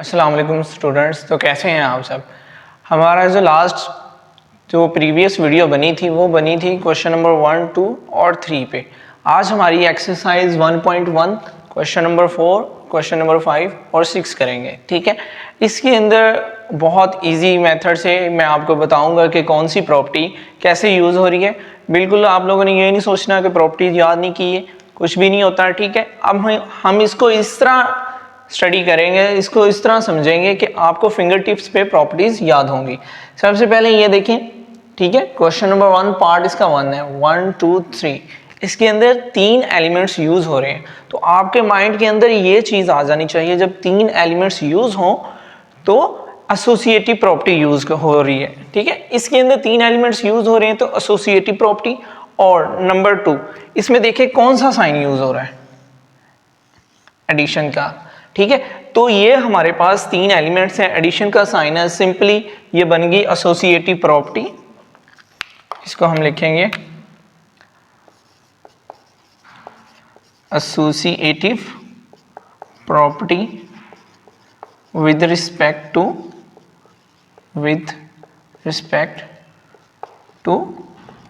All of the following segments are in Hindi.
अस्सलाम वालेकुम स्टूडेंट्स। तो कैसे हैं आप सब। हमारा जो प्रीवियस वीडियो बनी थी वो बनी थी क्वेश्चन नंबर 1, 2 और 3 पे। आज हमारी exercise 1.1 question number 4, question number 5 और 6 करेंगे। ठीक है, इसके अंदर बहुत इजी मेथड से मैं आपको बताऊंगा कि कौन सी प्रॉपर्टी कैसे यूज़ हो रही है। बिल्कुल आप लोगों ने ये नहीं सोचना कि प्रॉपर्टीज याद नहीं की है, कुछ भी नहीं होता। ठीक है, अब हम इसको इस तरह स्टडी करेंगे, इसको इस तरह समझेंगे कि आपको फिंगर टिप्स पे प्रॉपर्टीज याद होंगी। सबसे पहले ये देखें, ठीक है, क्वेश्चन नंबर 1 पार्ट इसका 1 है, 1, 2, 3। इसके अंदर 3 एलिमेंट्स यूज हो रहे हैं। तो आपके माइंड के अंदर ये चीज आ जानी चाहिए, जब 3 एलिमेंट्स यूज हो तो एसोसिएटिव प्रॉपर्टी यूज हो रही है। ठीक है, इसके अंदर 3 एलिमेंट्स यूज हो रहे हैं तो एसोसिएटिव प्रॉपर्टी। और नंबर 2, इसमें देखिए कौन सा साइन यूज हो रहा है, एडिशन का। ठीक है, तो ये हमारे पास 3 एलिमेंट्स हैं, एडिशन का साइन है, सिंपली ये बन गई एसोसिएटिव प्रॉपर्टी। इसको हम लिखेंगे associative property with respect to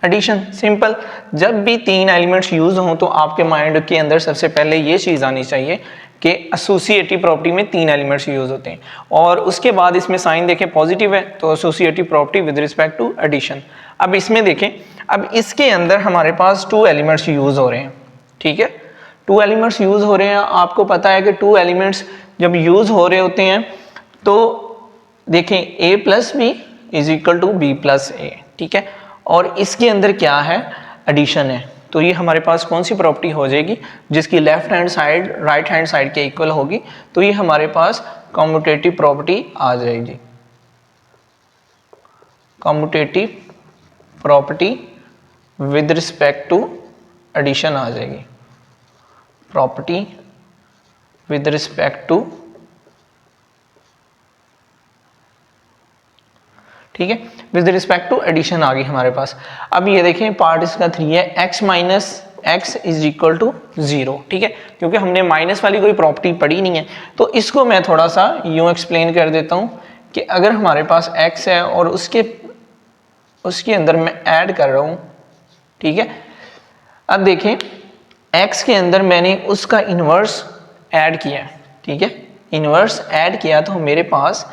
addition. Simple, जब भी 3 एलिमेंट्स यूज हों तो आपके माइंड के अंदर सबसे पहले ये चीज आनी चाहिए कि एसोसिएटिव प्रॉपर्टी में 3 एलिमेंट्स यूज होते हैं। और उसके बाद इसमें साइन देखें पॉजिटिव है तो associative property with respect to addition. अब इसमें देखें, अब इसके अंदर हमारे पास 2 एलिमेंट्स यूज हो रहे हैं। ठीक है, 2 एलिमेंट्स यूज हो रहे हैं। आपको पता है कि 2 एलिमेंट्स जब यूज हो रहे होते हैं तो देखें a plus B is equal to B plus A. ठीक है, और इसके अंदर क्या है, एडिशन है। तो ये हमारे पास कौन सी प्रॉपर्टी हो जाएगी, जिसकी left hand side right hand side के इक्वल होगी। तो ये हमारे पास कम्यूटेटिव प्रॉपर्टी आ जाएगी। Commutative property with respect to addition आ जाएगी। प्रॉपर्टी विद रिस्पेक्ट टू, ठीक है, विद रिस्पेक्ट टू एडिशन आ गई हमारे पास। अब ये देखें पार्ट इसका 3 है, x minus x is equal to 0। ठीक है, क्योंकि हमने माइनस वाली कोई प्रॉपर्टी पढ़ी नहीं है तो इसको मैं थोड़ा सा यूं एक्सप्लेन कर देता हूं कि अगर हमारे पास x है और उसके अंदर मैं ऐड कर रहा हूं। ठीक है, अब देखें x के अंदर मैंने उसका इनवर्स ऐड किया। ठीक है, इनवर्स ऐड किया तो मेरे पास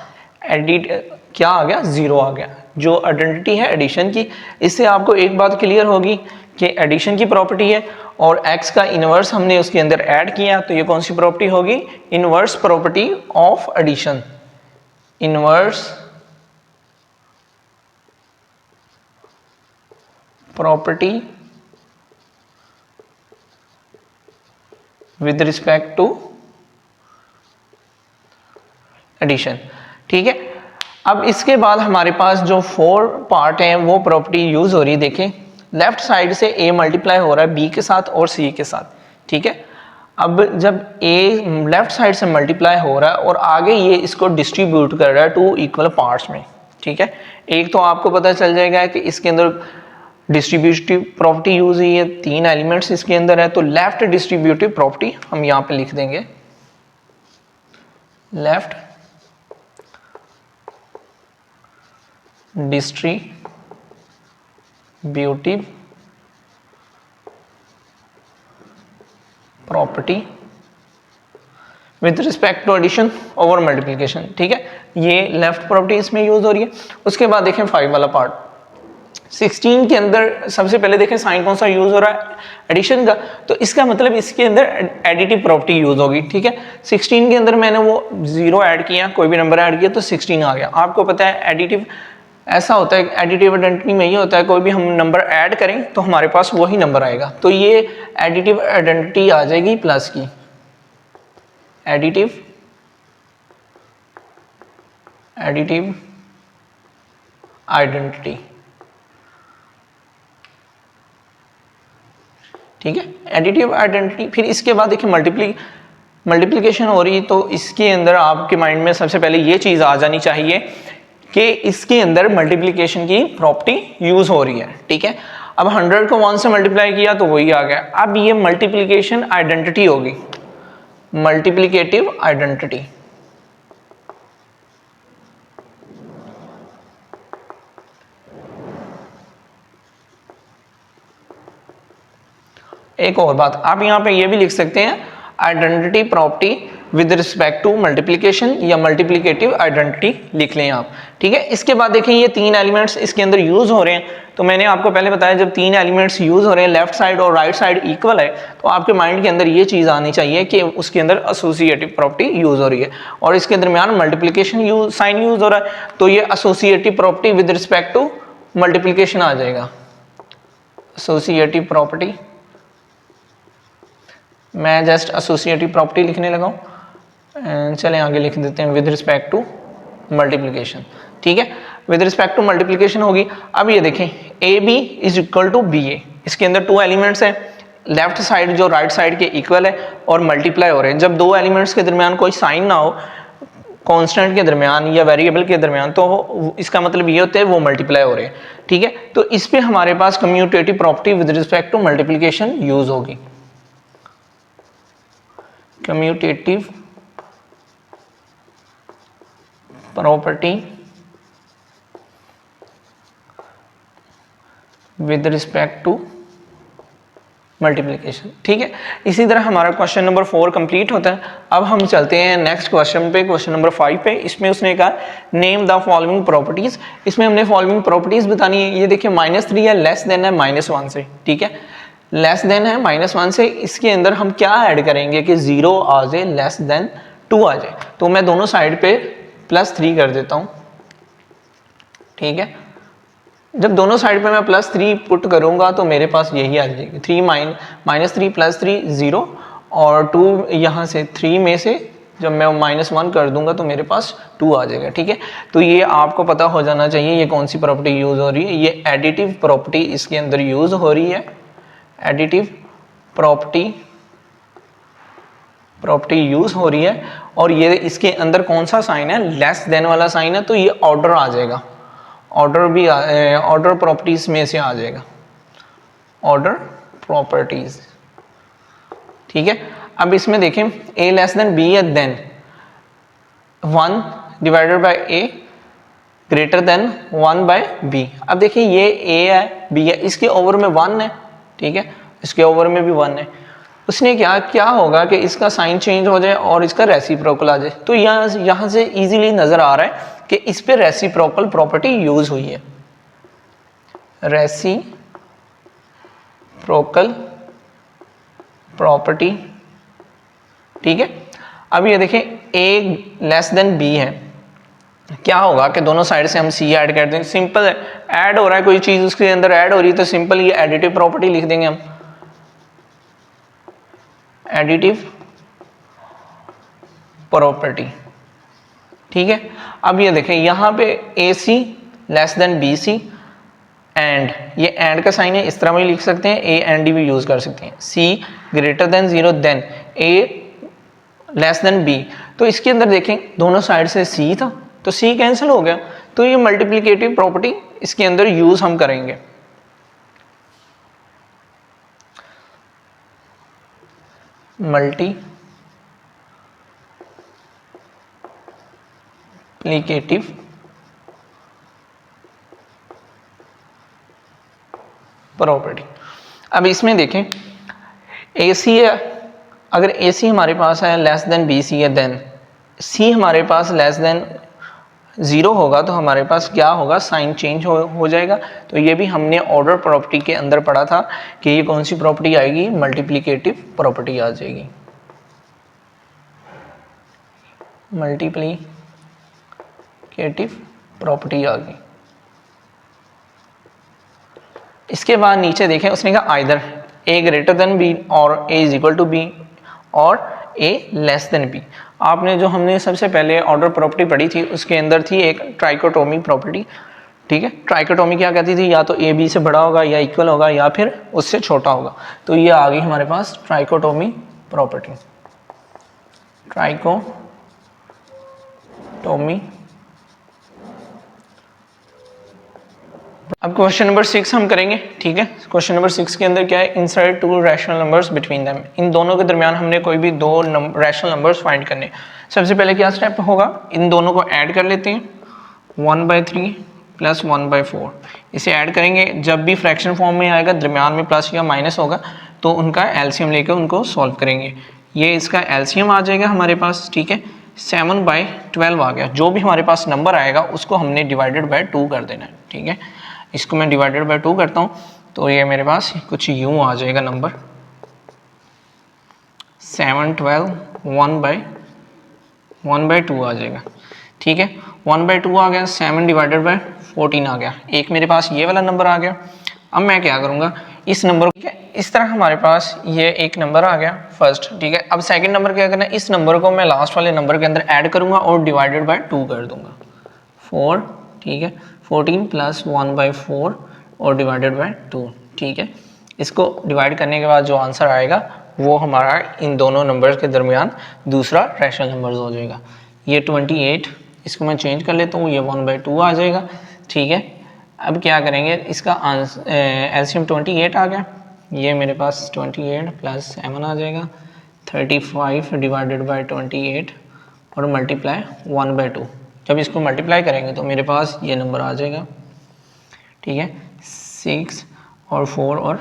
एडिट क्या आ गया, 0 आ गया, जो आइडेंटिटी है एडिशन की। इससे आपको एक बात क्लियर होगी कि एडिशन की प्रॉपर्टी है और x का इनवर्स हमने उसके अंदर ऐड किया तो ये कौन सी प्रॉपर्टी होगी, inverse property of addition. Inverse property with respect to addition. ठीक है, अब इसके बाद हमारे पास जो 4 पार्ट हैं वो प्रॉपर्टी यूज हो रही है। देखें लेफ्ट साइड से a मल्टीप्लाई हो रहा है b के साथ और c के साथ। ठीक है, अब जब a लेफ्ट साइड से मल्टीप्लाई हो रहा है और आगे ये इसको डिस्ट्रीब्यूट कर रहा है 2 इक्वल पार्ट्स में। ठीक है, एक तो आपको पता चल जाएगा कि इसके अंदर डिस्ट्रीब्यूटिव प्रॉपर्टी यूज हुई है, 3 एलिमेंट्स इसके अंदर है तो लेफ्ट डिस्ट्रीब्यूटिव प्रॉपर्टी हम यहाँ पे लिख देंगे, left distributive property with respect to addition over multiplication. ठीक है, ये लेफ्ट प्रॉपर्टी इसमें यूज हो रही है। उसके बाद देखें 5 वाला पार्ट, 16 के अंदर सबसे पहले देखें साइन कौन सा यूज हो रहा है, एडिशन का। तो इसका मतलब इसके अंदर एडिटिव प्रॉपर्टी यूज होगी। ठीक है, 16 के अंदर मैंने वो 0 ऐड किया, कोई भी नंबर ऐड किया तो 16 आ गया। आपको पता है एडिटिव ऐसा होता है, एडिटिव आइडेंटिटी में ये होता है कोई भी हम नंबर ऐड करें तो हमारे पास वही नंबर आएगा। तो ये एडिटिव आइडेंटिटी आ जाएगी प्लस की, एडिटिव आइडेंटिटी। ठीक है, एडिटिव आइडेंटिटी। फिर इसके बाद देखिए मल्टीप्लिकेशन हो रही तो इसके अंदर आपके माइंड में सबसे पहले ये चीज आ जानी चाहिए कि इसके अंदर मल्टीप्लिकेशन की प्रॉपर्टी यूज हो रही है। ठीक है, अब 100 को 1 से मल्टीप्लाई किया तो वही आ गया। अब ये मल्टीप्लिकेशन आइडेंटिटी होगी, मल्टीप्लिकेटिव आइडेंटिटी। एक और बात आप यहाँ पे ये भी लिख सकते हैं, identity property with respect to multiplication, या मल्टीप्लिकेटिव आइडेंटिटी लिख लें आप, ठीक है। इसके बाद देखें ये तीन एलिमेंट्स इसके अंदर यूज हो रहे हैं, तो मैंने आपको पहले बताया जब तीन एलिमेंट्स यूज हो रहे हैं, लेफ्ट साइड और राइट साइड इक्वल है, तो आपके माइंड के अंदर ये चीज आनी चाहिए कि उसके अंदर एसोसिएटिव प्रॉपर्टी यूज हो रही है, और इसके दरमियान मल्टीप्लिकेशन साइन यूज हो रहा है, तो ये associative property with respect to multiplication आ जाएगा। एसोसिएटिव प्रॉपर्टी, मैं जस्ट एसोसिएटिव प्रॉपर्टी लिखने लगा हूँ, चलें आगे लिख देते हैं विद रिस्पेक्ट टू मल्टीप्लिकेशन, ठीक है। विद रिस्पेक्ट टू मल्टीप्लिकेशन होगी। अब ये देखें A B is equal to B A, इसके अंदर टू एलिमेंट्स हैं, लेफ्ट साइड जो राइट साइड के इक्वल है और मल्टीप्लाई हो रहे हैं। जब दो एलिमेंट्स के दरमियान कोई साइन ना हो, कांस्टेंट के दरमियान या वेरिएबल के दरमियान, तो इसका मतलब ये होता है वो मल्टीप्लाई हो रहे हैं, ठीक है। तो इस पे हमारे पास commutative property with respect to multiplication use होगी, commutative property with respect to multiplication, ठीक है। इसी तरह हमारा क्वेश्चन नंबर 4 कंप्लीट होता है। अब हम चलते हैं नेक्स्ट क्वेश्चन पे, क्वेश्चन नंबर 5 पे। इसमें उसने कहा नेम द फॉलोइंग प्रॉपर्टीज, इसमें हमने फॉलोइंग प्रॉपर्टीज बतानी है। ये देखिए -3 है, लेस देन है -1 से, ठीक है, लेस देन है -1 से। इसके अंदर हम क्या ऐड करेंगे कि 0 आ जाए, लेस देन 2 आ जाए, तो मैं दोनों साइड पे +3 कर देता हूँ, ठीक है। जब दोनों साइड पे मैं +3 पुट करूंगा तो मेरे पास यही आ जाएगी, 3 -3 +3 0, और 2 यहाँ से 3 में से जब मैं -1 कर दूंगा तो मेरे पास 2 आ जाएगा, ठीक है। तो ये आपको पता हो जाना चाहिए ये कौन सी प्रॉपर्टी यूज हो रही है, ये एडिटिव प्रॉपर्टी इसके अंदर यूज हो रही है, एडिटिव प्रॉपर्टी यूज हो रही है। और ये इसके अंदर कौन सा साइन है, लेस देन वाला साइन है, तो ये ऑर्डर आ जाएगा, ऑर्डर भी ऑर्डर प्रॉपर्टीज में से आ जाएगा, ऑर्डर प्रॉपर्टीज, ठीक है। अब इसमें देखें a लेस देन b है, then 1 divided by a greater than 1 by b। अब देखिए ये a है, b है, इसके ओवर में 1 है, ठीक है, इसके ओवर में भी 1 है। उसने क्या होगा कि इसका साइन चेंज हो जाए और इसका रेसिप्रोकल आ जाए। तो यहाँ से इजीली नजर आ रहा है कि इस पे रेसिप्रोकल प्रॉपर्टी यूज हुई है, रेसिप्रोकल प्रॉपर्टी, ठीक है। अब ये देखें a लेस देन b है, क्या होगा कि दोनों साइड से हम c ऐड कर देंगे, सिंपल है, ऐड हो रहा है कोई चीज उसके अंदर ऐड हो रही है, तो सिंपल ये एडिटिव प्रॉपर्टी लिख देंगे हम, एडिटिव प्रॉपर्टी, ठीक है। अब ये देखें यहाँ पे AC less than BC, and ये एंड का साइन है, इस तरह भी लिख सकते हैं, A एंड D भी यूज कर सकते हैं, C greater than 0 then A less than B। तो इसके अंदर देखें दोनों साइड से C था, तो C कैंसिल हो गया, तो ये मल्टीप्लिकेटिव प्रॉपर्टी इसके अंदर यूज हम करेंगे, मल्टीप्लिकेटिव प्रॉपर्टी। अब इसमें देखें AC है, अगर AC हमारे पास है लेस देन BC है, देन C हमारे पास लेस देन 0 होगा, तो हमारे पास क्या होगा, साइन चेंज हो जाएगा। तो ये भी हमने ऑर्डर प्रॉपर्टी के अंदर पढ़ा था कि ये कौन सी प्रॉपर्टी आएगी, मल्टीप्लिकेटिव प्रॉपर्टी आ जाएगी, मल्टीप्लिकेटिव प्रॉपर्टी आ गई। इसके बाद नीचे देखें उसने कहा either A greater than B और A is equal to B और A लेस देन B। आपने जो हमने सबसे पहले ऑर्डर प्रॉपर्टी पढ़ी थी उसके अंदर थी एक ट्राइकोटोमी प्रॉपर्टी, ठीक है। ट्राइकोटोमी क्या कहती थी, या तो A B से बड़ा होगा या इक्वल होगा या फिर उससे छोटा होगा। तो ये आ गई हमारे पास ट्राइकोटोमी प्रॉपर्टी, ट्राइकोटोमी। अब क्वेश्चन नंबर 6 हम करेंगे, ठीक है। क्वेश्चन नंबर 6 के अंदर क्या है, insert two rational numbers between them. इन दोनों के दरमियान हमने कोई भी दो रैशनल नंबर्स फाइंड करने। सबसे पहले क्या स्टेप होगा, इन दोनों को ऐड कर लेते हैं, 1/3 + 1/4। इसे ऐड करेंगे, जब भी फ्रैक्शन फॉर्म में आएगा दरमियान में प्लस या माइनस होगा, तो उनका एलसीएम लेकर उनको सॉल्व करेंगे। ये इसका एलसीएम आ जाएगा हमारे पास, ठीक है, 7/12 आ गया। जो भी हमारे पास नंबर आएगा उसको हमने डिवाइडेड बाय 2 कर देना है, ठीक है। इसको मैं डिवाइडेड बाय 2 करता हूँ तो ये मेरे पास कुछ यूँ आ जाएगा नंबर 7, 12, 1/2 आ जाएगा, ठीक है। 1/2 आ गया, 7/14 आ गया। एक मेरे पास ये वाला नंबर आ गया। अब मैं क्या करूँगा, इस नंबर को, इस तरह हमारे पास ये एक नंबर आ गया फर्स्ट, ठीक है। अब सेकंड नंबर क्या करना है, इस नंबर को मैं लास्ट वाले नंबर के अंदर ऐड करूँगा और डिवाइडेड बाय 2 कर दूँगा, 4, ठीक है। 14 + 1/4 और डिवाइडेड बाय 2, ठीक है। इसको डिवाइड करने के बाद जो आंसर आएगा वो हमारा इन दोनों नंबर्स के दरमियान दूसरा रैशनल नंबर हो जाएगा। ये 28, इसको मैं चेंज कर लेता हूँ, ये 1/2 आ जाएगा, ठीक है। अब क्या करेंगे, इसका आंसर एलसीएम 28 आ गया। ये मेरे पास 28 + 7 आ जाएगा, 35 डिवाइडेड बाय 28 और मल्टीप्लाई 1/2। जब इसको मल्टीप्लाई करेंगे तो मेरे पास ये नंबर आ जाएगा, ठीक है, 6 और 4 और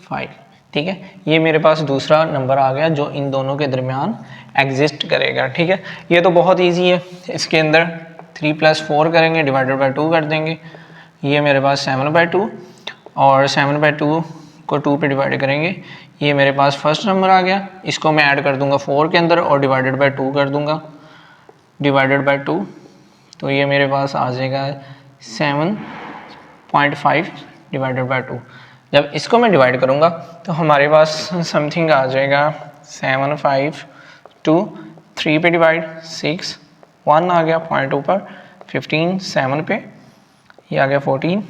5, ठीक है। ये मेरे पास दूसरा नंबर आ गया जो इन दोनों के दरमियान एग्जिस्ट करेगा, ठीक है। ये तो बहुत इजी है। इसके अंदर 3 + 4 करेंगे, डिवाइडेड बाय 2 कर देंगे। ये मेरे पास 7/2 और 7/2 को 2 पे डिवाइड करेंगे। ये मेरे पास फर्स्ट नंबर आ गया। इसको मैं ऐड कर दूंगा 4 के अंदर और डिवाइडेड बाय 2 कर दूंगा, डिवाइडेड बाय 2। तो ये मेरे पास आ जाएगा 7.5 डिवाइडेड बाय 2। जब इसको मैं डिवाइड करूँगा तो हमारे पास समथिंग आ जाएगा 7, 5, 2, 3 पे डिवाइड, 6, 1 आ गया पॉइंट ऊपर, 15 7 पे, ये आ गया 14,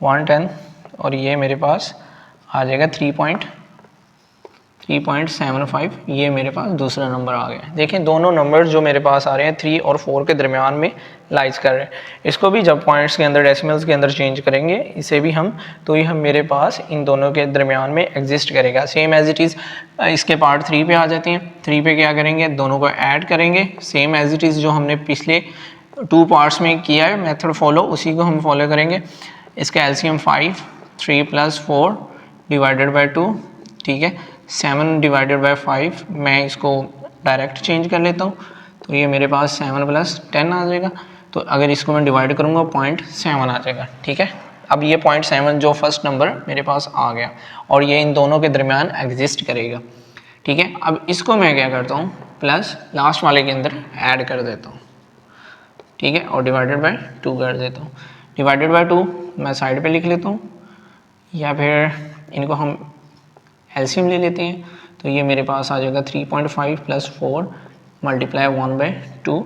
1 10 और ये मेरे पास आ जाएगा 3.75। ये मेरे पास दूसरा नंबर आ गया। देखें दोनों नंबर जो मेरे पास आ रहे हैं 3 और 4 के दरमियान में लाइज कर रहे हैं। इसको भी जब पॉइंट्स के अंदर, डेसिमल्स के अंदर चेंज करेंगे, इसे भी हम, तो ये हम मेरे पास इन दोनों के दरमियान में एग्जिस्ट करेगा। सेम एज इट इज़ इसके पार्ट 3 पे आ जाते हैं। 3 पे क्या करेंगे, दोनों को ऐड करेंगे, सेम एज इट इज़ जो हमने पिछले 2 पार्ट्स में किया है मेथड फॉलो, उसी को हम फॉलो करेंगे। इसका एलसीएम 5, 3 + 4 डिवाइडेड बाय 2, ठीक है। 7 डिवाइडेड बाय 5 मैं इसको डायरेक्ट चेंज कर लेता हूँ, तो ये मेरे पास 7 + 10 आ जाएगा। तो अगर इसको मैं डिवाइड करूँगा 0.7 आ जाएगा, ठीक है। अब ये 0.7 जो फर्स्ट नंबर मेरे पास आ गया और ये इन दोनों के दरमियान एग्जिस्ट करेगा, ठीक है। अब इसको मैं क्या करता हूँ, प्लस लास्ट वाले के अंदर ऐड कर देता हूँ, ठीक है, और डिवाइडेड बाय 2 कर देता हूँ। डिवाइडेड बाय 2 मैं साइड पे लिख लेता हूँ, या फिर इनको हम एलसीएम ले लेते हैं। तो ये मेरे पास आ जाएगा 3.5 + 4 मल्टीप्लाई 1/2,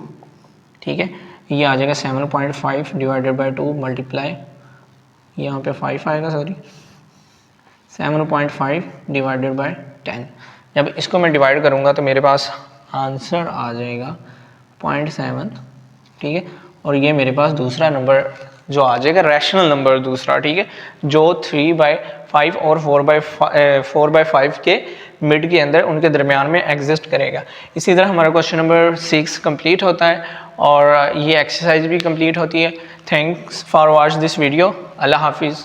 ठीक है। ये आ जाएगा 7.5 डिवाइडेड बाय 2 मल्टीप्लाई, यहाँ पे 5 आएगा, सॉरी, 7.5 डिवाइडेड बाय 10। जब इसको मैं डिवाइड करूँगा तो मेरे पास आंसर आ जाएगा 0.7, ठीक है। और ये मेरे पास दूसरा नंबर जो आ जाएगा रैशनल नंबर दूसरा, ठीक है, जो 3/5 और 4/5 के मिड के अंदर उनके दरमियान में एग्जिस्ट करेगा। इसी तरह हमारा क्वेश्चन नंबर 6 कंप्लीट होता है और ये एक्सरसाइज भी कंप्लीट होती है। Thanks for watch this video. अल्लाह हाफिज़।